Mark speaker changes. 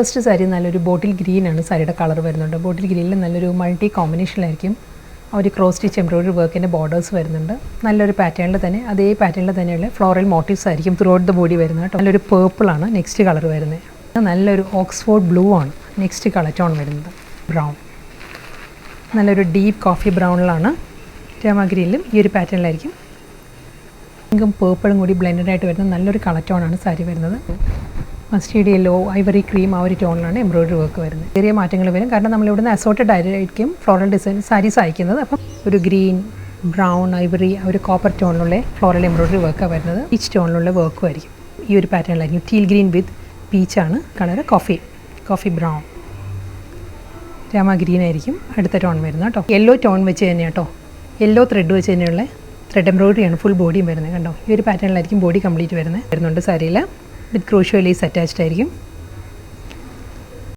Speaker 1: First sari നല്ലൊരു ബോട്ടിൽ ഗ്രീനാണ് സാരിയുടെ colour വരുന്നുണ്ട്. ബോട്ടിൽ ഗ്രീനിൽ നല്ലൊരു മൾട്ടി കോമ്പിനേഷനിലായിരിക്കും ഒരു ക്രോസ് സ്റ്റിച്ച് എംബ്രോയിഡറി വർക്കിൻ്റെ ബോർഡേഴ്സ് വരുന്നുണ്ട്. നല്ലൊരു പാറ്റേണിൽ തന്നെ അതേ പാറ്റേണിൽ തന്നെയുള്ള ഫ്ലോറൽ മോട്ടീവ്സ് ആയിരിക്കും ത്രൂ ഔട്ട് ദ ബോഡി വരുന്നത് കേട്ടോ. നല്ലൊരു പേർപ്പിളാണ് നെക്സ്റ്റ് കളർ വരുന്നത്. നല്ലൊരു ഓക്സ്ഫോർഡ് ബ്ലൂ ആണ് നെക്സ്റ്റ് കളർ ടോൺ വരുന്നത്. ബ്രൗൺ നല്ലൊരു ഡീപ്പ് കോഫി ബ്രൗണിലാണ്. രാമ ഗ്രീനിലും ഈ ഒരു പാറ്റേണിലായിരിക്കും പിങ്കും പേർപ്പിളും കൂടി ബ്ലെൻഡഡ് ആയിട്ട് വരുന്ന നല്ലൊരു കളർ ടോണാണ് സാരി വരുന്നത്. മസ്റ്റേർഡ് യെല്ലോ ഐവറി ക്രീം ആ ഒരു ടോണിലാണ് എംബ്രോയിഡറി വർക്ക് വരുന്നത്. ചെറിയ മാറ്റങ്ങൾ വരും കാരണം നമ്മളിവിടുന്ന് അസോർട്ടഡ് ആയിരിക്കും ഫ്ലോറൽ ഡിസൈൻ സാരീസ് അയക്കുന്നത്. അപ്പം ഒരു ഗ്രീൻ ബ്രൗൺ ഐവറി ഒരു കോപ്പർ ടോണിലുള്ള ഫ്ലോറൽ എംബ്രോയിഡറി വർക്കാണ് വരുന്നത്. പീച്ച് ടോണിലുള്ള വർക്കും ആയിരിക്കും ഈ ഒരു പാറ്റേണിലായിരിക്കും. ടീൽ ഗ്രീൻ വിത്ത് പീച്ചാണ് colour. Coffee brown Rama green ആയിരിക്കും അടുത്ത ടോൺ വരുന്നത് കേട്ടോ. യെല്ലോ ടോൺ വെച്ച് തന്നെയാണ് കേട്ടോ. യെല്ലോ ത്രെഡ് വെച്ച് തന്നെയുള്ള ത്രെഡ് എംബ്രോയിഡറിയാണ് ഫുൾ ബോഡിയും വരുന്നത് കണ്ടോ. ഈ ഒരു പാറ്റേണിലായിരിക്കും ബോഡി കംപ്ലീറ്റ് വരുന്നുണ്ട് സാരിയിൽ. വിത്ത് ക്രോഷ്യോ ലേസ് അറ്റാച്ച്ഡ് ആയിരിക്കും.